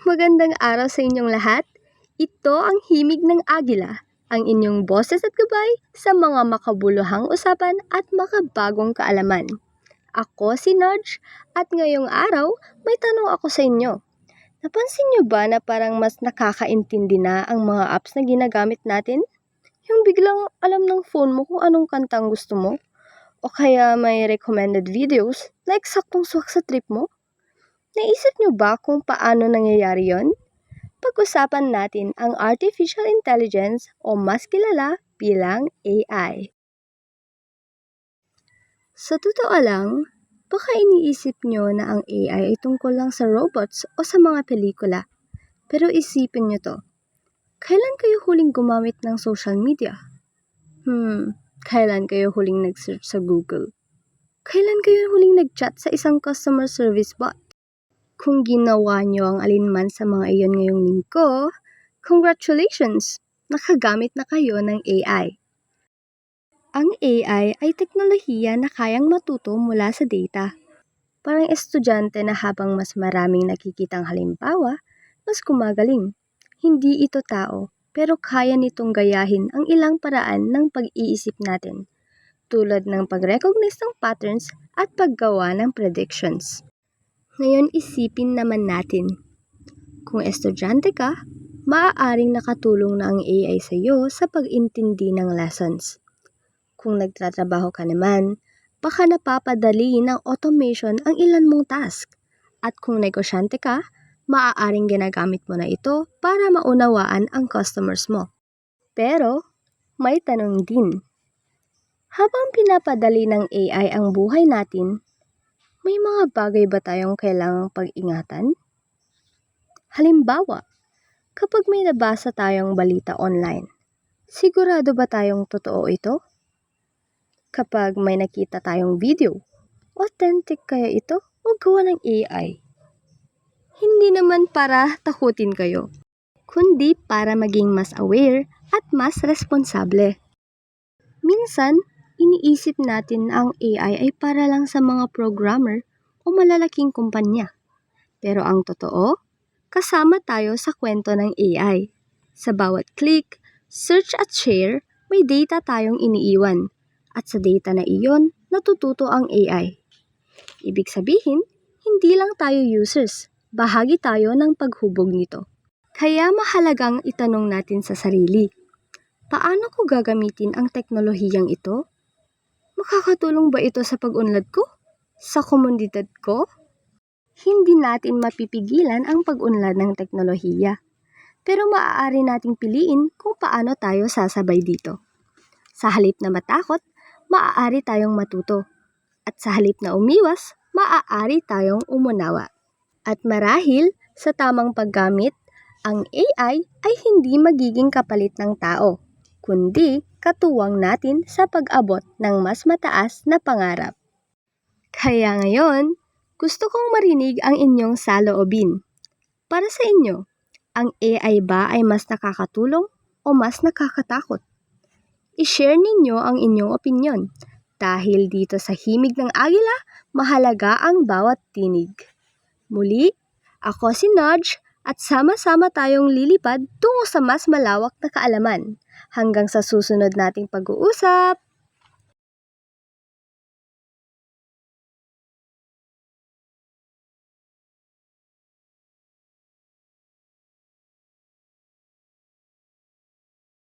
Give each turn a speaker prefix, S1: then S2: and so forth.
S1: Magandang araw sa inyong lahat. Ito ang Himig ng Agila, ang inyong boses at gabay sa mga makabuluhang usapan at makabagong kaalaman. Ako si Nudge at ngayong araw may tanong ako sa inyo. Napansin niyo ba na parang mas nakakaintindi na ang mga apps na ginagamit natin? Yung biglang alam ng phone mo kung anong kantang gusto mo? O kaya may recommended videos like saktong-swak sa trip mo? Naisip niyo ba kung paano nangyayari yon? Pag-usapan natin ang Artificial Intelligence o mas kilala bilang AI. Sa totoo lang, baka iniisip nyo na ang AI ay tungkol lang sa robots o sa mga pelikula. Pero isipin nyo to, kailan kayo huling gumamit ng social media? Kailan kayo huling nag-search sa Google? Kailan kayo huling nag-chat sa isang customer service bot? Kung ginawa nyo ang alinman sa mga iyon ngayong linggo, congratulations! Nakagamit na kayo ng AI. Ang AI ay teknolohiya na kayang matuto mula sa data. Parang estudyante na habang mas maraming nakikitang halimbawa, mas gumagaling. Hindi ito tao, pero kaya nitong gayahin ang ilang paraan ng pag-iisip natin, tulad ng pag-recognize ng patterns at paggawa ng predictions. Ngayon isipin naman natin, kung estudyante ka, maaaring nakatulong na ang AI sa iyo sa pag-intindi ng lessons. Kung nagtatrabaho ka naman, baka napapadali ng automation ang ilan mong task. At kung negosyante ka, maaaring ginagamit mo na ito para maunawaan ang customers mo. Pero, may tanong din. Habang pinapadali ng AI ang buhay natin, may mga bagay ba tayong kailangang pag-ingatan? Halimbawa, kapag may nabasa tayong balita online, sigurado ba tayong totoo ito? Kapag may nakita tayong video, authentic kaya ito o gawa ng AI? Hindi naman para takutin kayo, kundi para maging mas aware at mas responsable. Minsan, iniisip natin na ang AI ay para lang sa mga programmer o malalaking kumpanya. Pero ang totoo, kasama tayo sa kwento ng AI. Sa bawat click, search at share, may data tayong iniiwan. At sa data na iyon, natututo ang AI. Ibig sabihin, hindi lang tayo users, bahagi tayo ng paghubog nito. Kaya mahalagang itanong natin sa sarili, paano ko gagamitin ang teknolohiyang ito? Makakatulong ba ito sa pag-unlad ko? Sa komunidad ko? Hindi natin mapipigilan ang pag-unlad ng teknolohiya. Pero maaari nating piliin kung paano tayo sasabay dito. Sa halip na matakot, maaari tayong matuto. At sa halip na umiwas, maaari tayong umunawa. At marahil, sa tamang paggamit, ang AI ay hindi magiging kapalit ng tao, kundi katuwang natin sa pag-abot ng mas mataas na pangarap. Kaya ngayon, gusto kong marinig ang inyong saloobin. Para sa inyo, ang AI ba ay mas nakakatulong o mas nakakatakot? I-share ninyo ang inyong opinyon. Dahil dito sa Himig ng Agila, mahalaga ang bawat tinig. Muli, ako si Nudge at sama-sama tayong lilipad tungo sa mas malawak na kaalaman. Hanggang sa susunod nating pag-uusap!